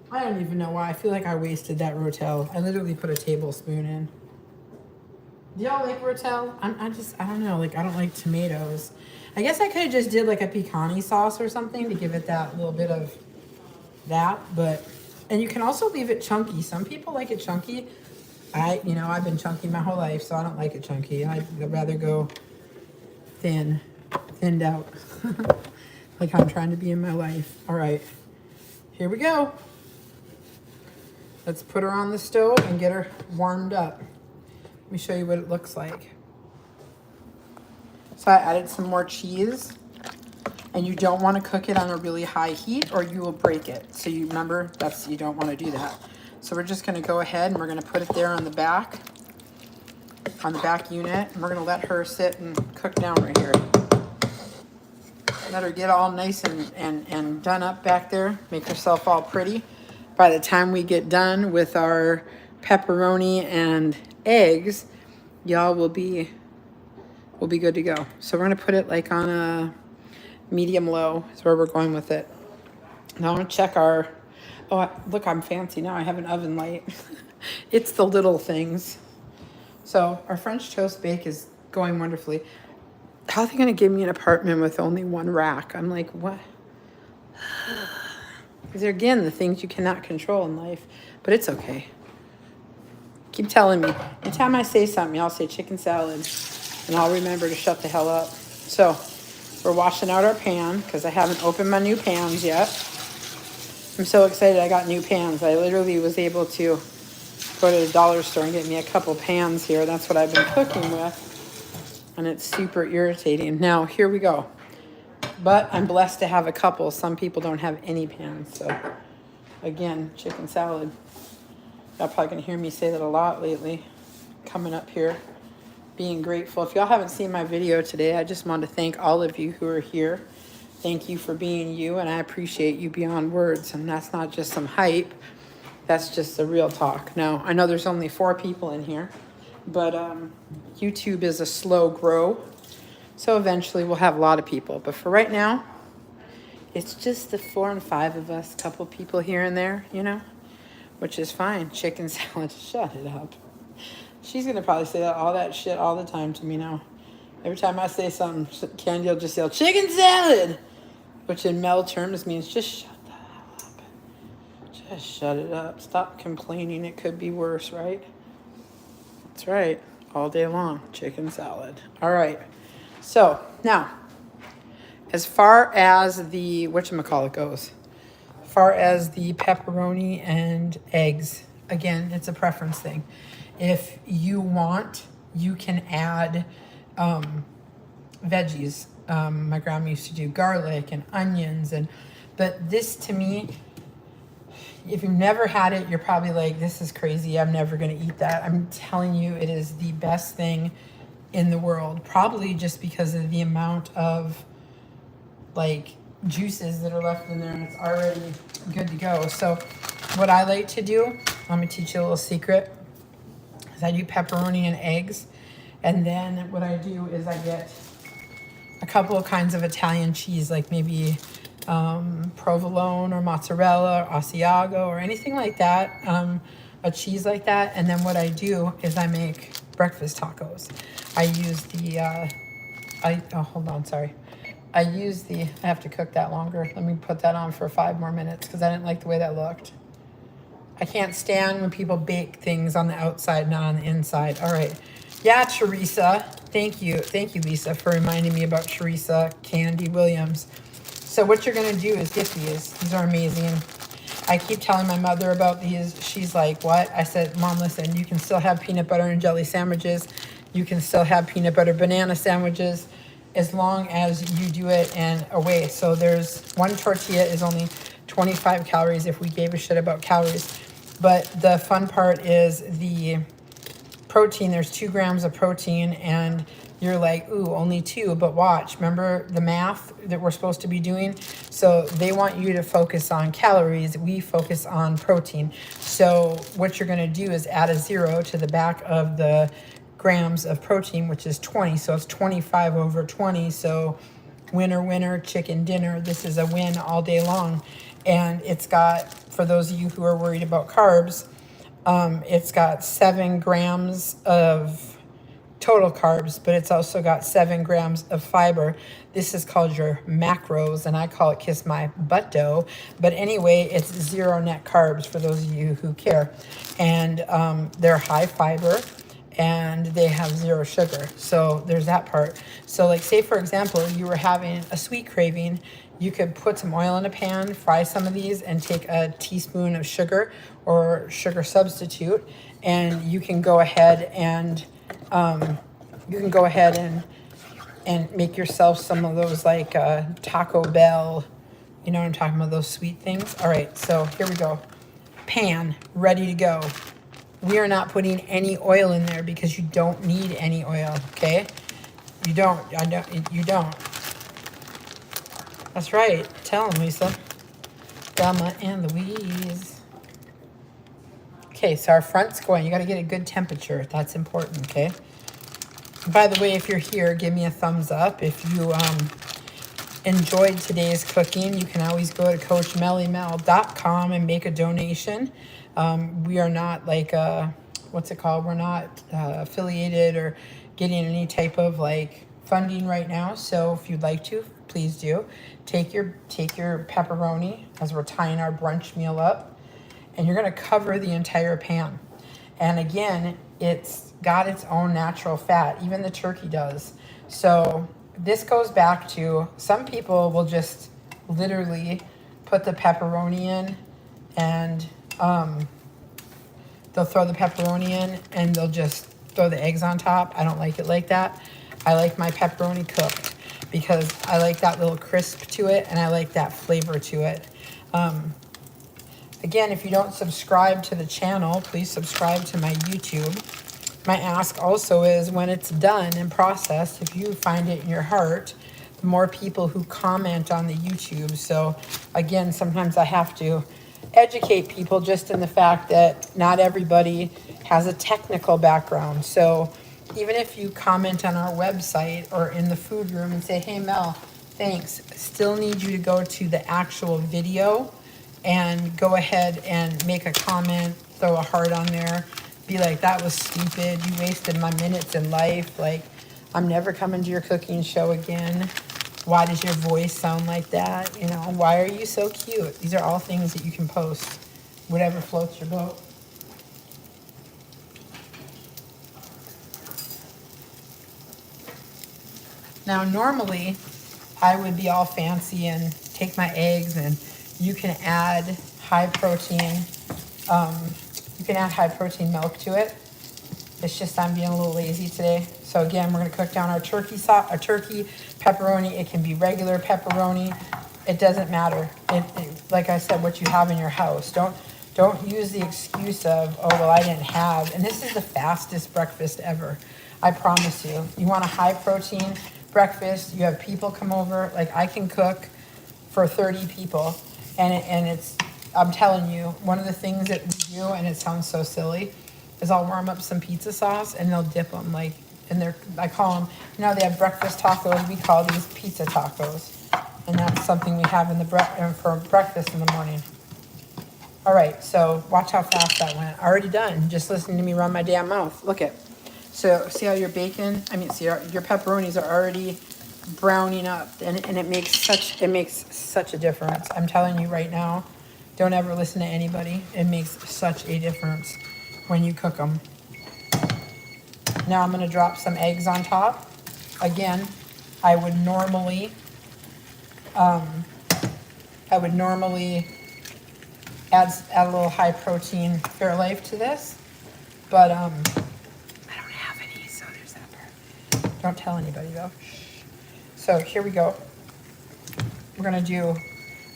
I don't even know why. I feel like I wasted that Rotel. I literally put a tablespoon in. Do y'all like Rotel? I don't know. Like, I don't like tomatoes. I guess I could have just did like a pecani sauce or something to give it that little bit of that. But, and you can also leave it chunky. Some people like it chunky. I've been chunky my whole life, so I don't like it chunky. I'd rather go thinned out. Like I'm trying to be in my life. All right, here we go. Let's put her on the stove and get her warmed up. Let me show you what it looks like. So I added some more cheese, and you don't want to cook it on a really high heat or you will break it. So you remember, you don't want to do that. So we're just going to go ahead and we're going to put it there on the back unit, and we're going to let her sit and cook down right here. Let her get all nice and done up back there. Make herself all pretty. By the time we get done with our pepperoni and eggs, y'all will be good to go. So we're gonna put it like on a medium low is where we're going with it. Now I'm gonna check look, I'm fancy now. I have an oven light. It's the little things. So our French toast bake is going wonderfully. How are they gonna give me an apartment with only one rack? I'm like, what? These are, again, the things you cannot control in life, but it's okay. Keep telling me. Anytime I say something, y'all say chicken salad, and I'll remember to shut the hell up. So we're washing out our pan because I haven't opened my new pans yet. I'm so excited I got new pans. I literally was able to go to the dollar store and get me a couple pans here. That's what I've been cooking with, and it's super irritating. Now, here we go. But I'm blessed to have a couple. Some people don't have any pans. So, again, chicken salad. Y'all probably going to hear me say that a lot lately. Coming up here, being grateful. If y'all haven't seen my video today, I just want to thank all of you who are here. Thank you for being you, and I appreciate you beyond words. And that's not just some hype. That's just the real talk. Now, I know there's only 4 people in here, but YouTube is a slow grow. So eventually we'll have a lot of people. But for right now, it's just the 4 and 5 of us, couple people here and there, which is fine. Chicken salad, shut it up. She's going to probably say all that shit all the time to me now. Every time I say something, Candy will just yell, chicken salad, which in Mel terms means just shut the hell up. Just shut it up. Stop complaining. It could be worse, right? That's right. All day long, chicken salad. All right. So now, as far as the whatchamacallit goes, as far as the pepperoni and eggs, again, it's a preference thing. If you want, you can add veggies. My grandma used to do garlic and onions, but this to me, If you've never had it, you're probably like, this is crazy. I'm never going to eat that. I'm telling you, it is the best thing in the world. Probably just because of the amount of like juices that are left in there and it's already good to go. So what I like to do, I'm going to teach you a little secret, is I do pepperoni and eggs. And then what I do is I get a couple of kinds of Italian cheese, like maybe provolone or mozzarella or Asiago or anything like that, a cheese like that. And then what I do is I make breakfast tacos. I use the, hold on, sorry. I have to cook that longer. Let me put that on for 5 more minutes because I didn't like the way that looked. I can't stand when people bake things on the outside, not on the inside. All right. Yeah, Teresa. Thank you. Thank you, Lisa, for reminding me about Teresa Candy Williams. So what you're going to do is get these. These are amazing. I keep telling my mother about these. She's like, what? I said, Mom, listen, you can still have peanut butter and jelly sandwiches. You can still have peanut butter banana sandwiches as long as you do it in a way. So there's one tortilla is only 25 calories if we gave a shit about calories. But the fun part is the protein. There's 2 grams of protein and you're like, ooh, only 2, but watch. Remember the math that we're supposed to be doing? So they want you to focus on calories. We focus on protein. So what you're gonna do is add a 0 to the back of the grams of protein, which is 20. So it's 25 over 20. So winner, winner, chicken dinner. This is a win all day long. And it's got, for those of you who are worried about carbs, it's got 7 grams of total carbs, but it's also got 7 grams of fiber. This is called your macros, and I call it kiss my butt dough. But anyway, it's 0 net carbs for those of you who care. And they're high fiber, and they have 0 sugar. So there's that part. So like say, for example, you were having a sweet craving, you could put some oil in a pan, fry some of these, and take a teaspoon of sugar or sugar substitute, and you can go ahead and make yourself some of those like Taco Bell, you know what I'm talking about, those sweet things. All right, so here we go. Pan, ready to go. We are not putting any oil in there because you don't need any oil, okay? You don't. That's right. Tell them, Lisa. Thelma and Louise. Okay, so our front's going. You got to get a good temperature. That's important, okay? By the way, if you're here, give me a thumbs up. If you enjoyed today's cooking, you can always go to CoachMellyMel.com and make a donation. We are not like, what's it called? We're not affiliated or getting any type of like funding right now. So if you'd like to, please do. Take your pepperoni as we're tying our brunch meal up, and you're going to cover the entire pan. And again, it's got its own natural fat. Even the turkey does. So this goes back to, some people will just literally put the pepperoni in and they'll throw the pepperoni in and they'll just throw the eggs on top. I don't like it like that. I like my pepperoni cooked because I like that little crisp to it and I like that flavor to it. Again, if you don't subscribe to the channel, please subscribe to my YouTube. My ask also is, when it's done and processed, if you find it in your heart, the more people who comment on the YouTube. So again, sometimes I have to educate people just in the fact that not everybody has a technical background. So even if you comment on our website or in the food room and say, hey Mel, thanks, still need you to go to the actual video and go ahead and make a comment, throw a heart on there, be like, that was stupid, you wasted my minutes in life, like, I'm never coming to your cooking show again. Why does your voice sound like that? You know, why are you so cute? These are all things that you can post, whatever floats your boat. Now, normally, I would be all fancy and take my eggs, and you can add high protein, milk to it. It's just I'm being a little lazy today. So again, we're gonna cook down our turkey pepperoni. It can be regular pepperoni. It doesn't matter. like I said, what you have in your house. Don't use the excuse of, oh, well, I didn't have. And this is the fastest breakfast ever. I promise you. You want a high protein breakfast. You have people come over. Like, I can cook for 30 people. And it's, I'm telling you, one of the things that we do, and it sounds so silly, is I'll warm up some pizza sauce and they'll dip them. Like, and I call them, you know, they have breakfast tacos. We call these pizza tacos. And that's something we have in the for breakfast in the morning. All right, so watch how fast that went. Already done. Just listening to me run my damn mouth. Look it. So see how your bacon, see your pepperonis are already browning up, and it makes such a difference. I'm telling you right now, don't ever listen to anybody. It makes such a difference when you cook them. Now I'm gonna drop some eggs on top. Again, I would normally add a little high protein Fairlife to this, but I don't have any, so there's that part. Don't tell anybody though. So here we go.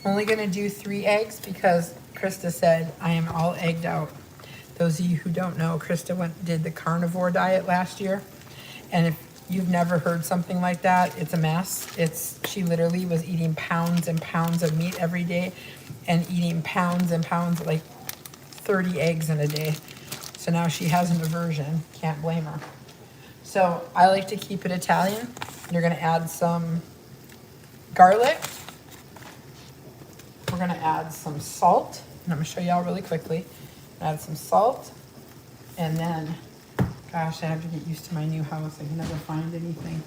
Only gonna do 3 eggs because Krista said I am all egged out. Those of you who don't know, Krista did the carnivore diet last year, and if you've never heard something like that, it's a mess. She literally was eating pounds and pounds of meat every day and eating pounds and pounds, like 30 eggs in a day. So now she has an aversion. Can't blame her. So I like to keep it Italian. You're gonna add some garlic. We're gonna add some salt. And I'm gonna show y'all really quickly. Add some salt. And then, gosh, I have to get used to my new house. I can never find anything.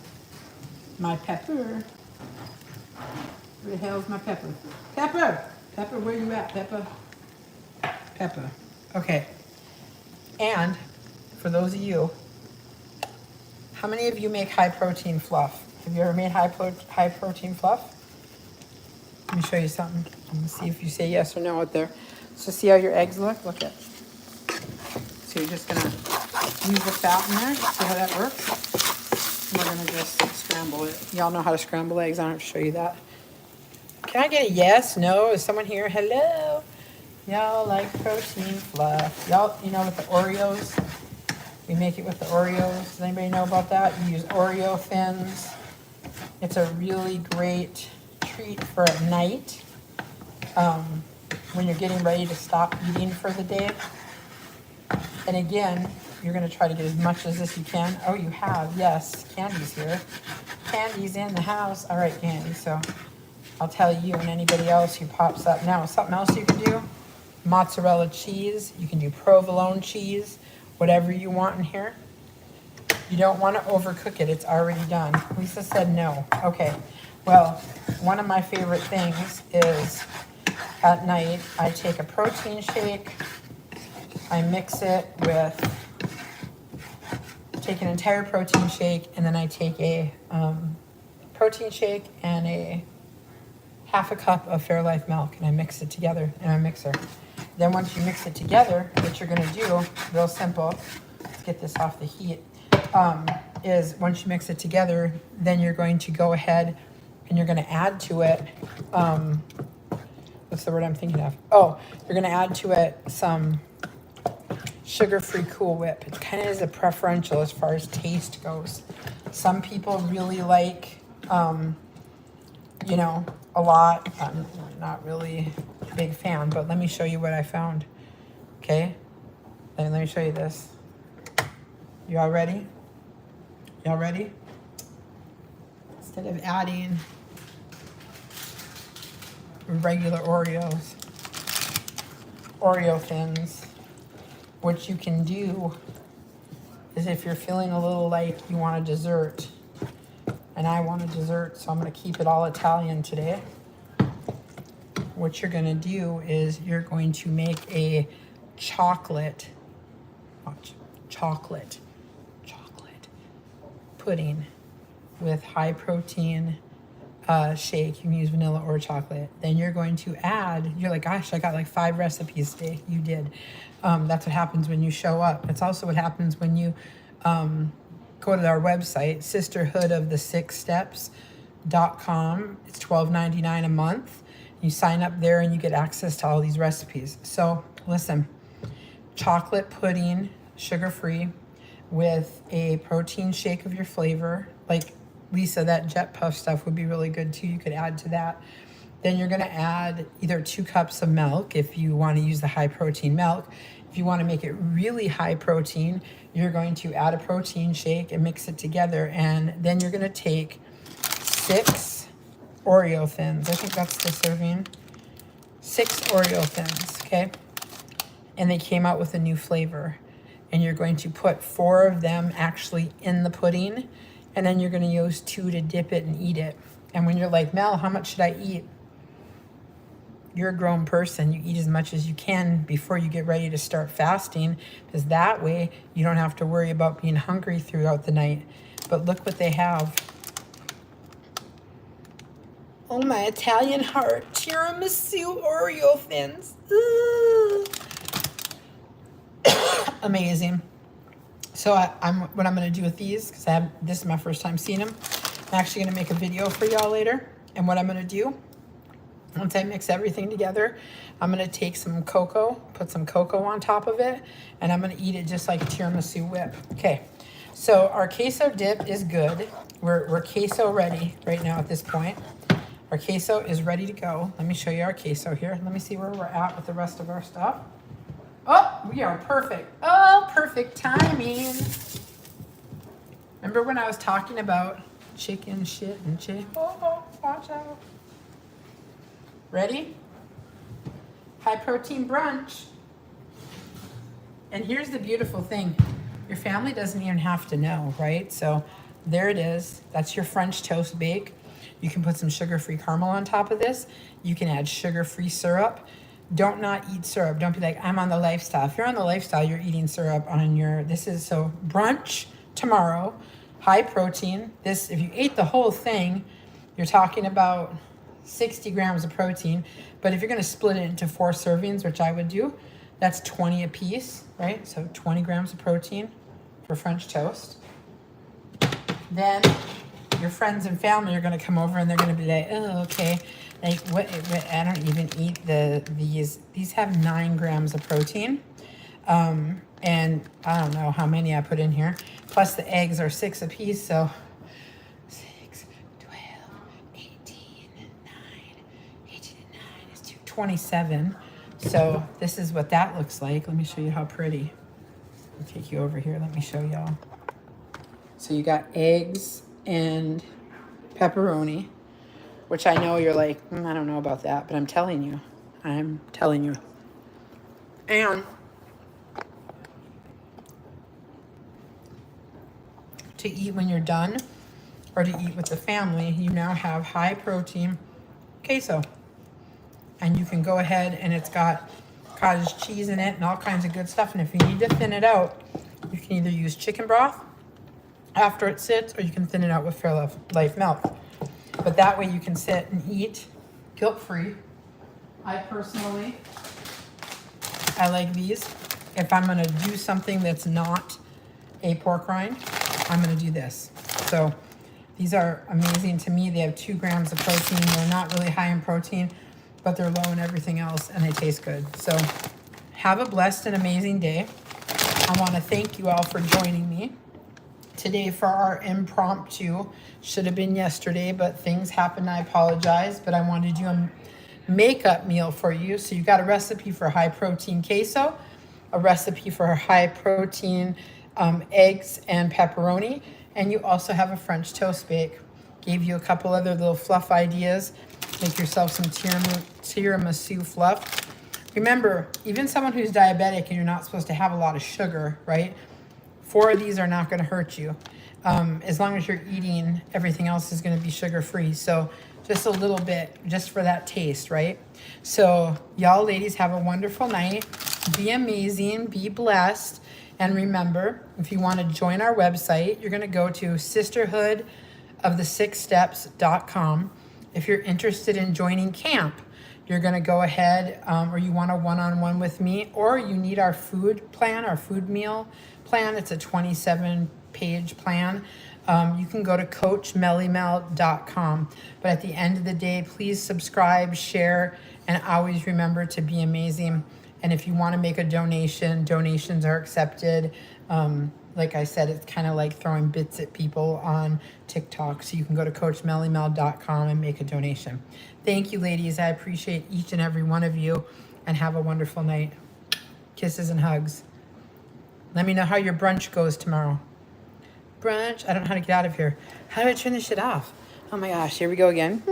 My pepper. Where the hell's my pepper? Pepper! Pepper, where you at, Pepper? Pepper. Okay. And for those of you, how many of you make high protein fluff? Have you ever made high protein fluff? Let me show you something. I'm gonna see if you say yes or no out there. So see how your eggs look? Look at. So you're just gonna leave the fat in there. See how that works? And we're gonna just scramble it. Y'all know how to scramble eggs. I don't have to show you that. Can I get a yes? No? Is someone here? Hello? Y'all like protein fluff. Y'all, you know, with the Oreos, we make it with the Oreos. Does anybody know about that? You use Oreo thins. It's a really great treat for at night when you're getting ready to stop eating for the day. And again, you're going to try to get as much as this you can. Oh, you have. Yes. Candy's here. Candy's in the house. All right, Candy. So I'll tell you and anybody else who pops up. Now, something else you can do. Mozzarella cheese. You can do provolone cheese. Whatever you want in here. You don't want to overcook it. It's already done. Lisa said no. Okay. Well, one of my favorite things is at night, I take a protein shake. I mix it take an entire protein shake, and then I take a protein shake and a half a cup of Fairlife milk, and I mix it together in a mixer. Then once you mix it together, what you're gonna do, real simple, let's get this off the heat, is once you mix it together, then you're going to go ahead and you're gonna add to it, what's the word I'm thinking of? Oh, you're gonna add to it some sugar-free Cool Whip. It kind of is a preferential as far as taste goes. Some people really like, you know, a lot. I'm not really a big fan, but let me show you what I found. Okay? Let me show you this. You all ready? Y'all ready? Instead of adding regular Oreos, Oreo thins, what you can do is if you're feeling a little like you want a dessert, and I want a dessert, so I'm going to keep it all Italian today. What you're going to do is you're going to make a chocolate pudding with high protein shake. You can use vanilla or chocolate. Then you're going to add, you're like, gosh, I got like 5 recipes today. You did. That's what happens when you show up. It's also what happens when you go to our website, sisterhoodofthesixsteps.com. It's $12.99 a month. You sign up there and you get access to all these recipes. So listen, chocolate pudding, sugar-free, with a protein shake of your flavor. Like Lisa, that Jet Puff stuff would be really good too. You could add to that. Then you're gonna add either 2 cups of milk if you wanna use the high protein milk. If you wanna make it really high protein, you're going to add a protein shake and mix it together. And then you're gonna take 6 Oreo thins. I think that's the serving. 6 Oreo thins, okay? And they came out with a new flavor. And you're going to put 4 of them actually in the pudding. And then you're gonna use 2 to dip it and eat it. And when you're like, Mel, how much should I eat? You're a grown person. You eat as much as you can before you get ready to start fasting, because that way you don't have to worry about being hungry throughout the night. But look what they have. Oh, my Italian heart. Tiramisu Oreo thins. Amazing. So what I'm going to do with these, because this is my first time seeing them, I'm actually going to make a video for y'all later. And what I'm going to do, once I mix everything together, I'm going to take some cocoa, put some cocoa on top of it, and I'm going to eat it just like a tiramisu whip. Okay, so our queso dip is good. We're queso ready right now at this point. Our queso is ready to go. Let me show you our queso here. Let me see where we're at with the rest of our stuff. Oh, we are perfect. Oh, perfect timing. Remember when I was talking about chicken shit and shit? Oh, watch out. Ready? High protein brunch. And here's the beautiful thing. Your family doesn't even have to know, right? So there it is. That's your French toast bake. You can put some sugar-free caramel on top of this. You can add sugar-free syrup. Don't not eat syrup. Don't be like, I'm on the lifestyle. If you're on the lifestyle, you're eating syrup on your, so brunch tomorrow, high protein. This, if you ate the whole thing, you're talking about 60 grams of protein. But if you're going to split it into 4 servings, which I would do, that's 20 a piece, right? So 20 grams of protein for French toast. Then your friends and family are going to come over and they're going to be like, oh, okay. Like, what I don't even eat these. These have 9 grams of protein. And I don't know how many I put in here. Plus the eggs are 6 a piece, so 6, 12, 18, 9, 18 and 9 is 27. So this is what that looks like. Let me show you how pretty. I'll take you over here. Let me show y'all. So you got eggs and pepperoni, which I know you're like, I don't know about that, but I'm telling you. I'm telling you. And to eat when you're done or to eat with the family, you now have high protein queso. And you can go ahead and it's got cottage cheese in it and all kinds of good stuff. And if you need to thin it out, you can either use chicken broth after it sits or you can thin it out with Fairlife milk. But that way you can sit and eat guilt-free. I personally, I like these. If I'm gonna do something that's not a pork rind, I'm gonna do this. So these are amazing to me. They have 2 grams of protein. They're not really high in protein, but they're low in everything else and they taste good. So have a blessed and amazing day. I wanna thank you all for joining me today for our impromptu. Should have been yesterday, but things happened. I apologize, but I wanted to do a makeup meal for you. So you got a recipe for high protein queso, a recipe for high protein eggs and pepperoni, and you also have a French toast bake. Gave you a couple other little fluff ideas. Make yourself some tiramisu fluff. Remember, even someone who's diabetic and you're not supposed to have a lot of sugar, right? 4 of these are not going to hurt you. As long as you're eating, everything else is going to be sugar-free. So just a little bit, just for that taste, right? So y'all ladies have a wonderful night. Be amazing, be blessed. And remember, if you want to join our website, you're going to go to sisterhoodofthesixsteps.com. If you're interested in joining camp, you're going to go ahead, or you want a one-on-one with me, or you need our food plan, our food meal plan. It's a 27-page plan. you can go to coachmellymel.com. But at the end of the day, please subscribe, share, and always remember to be amazing. And if you want to make a donation, donations are accepted. Like I said, it's kind of like throwing bits at people on TikTok. So you can go to coachmellymel.com and make a donation. Thank you, ladies. I appreciate each and every one of you, and have a wonderful night. Kisses and hugs. Let me know how your brunch goes tomorrow. Brunch. I don't know how to get out of here. How do I turn this shit off? Oh my gosh, here we go again.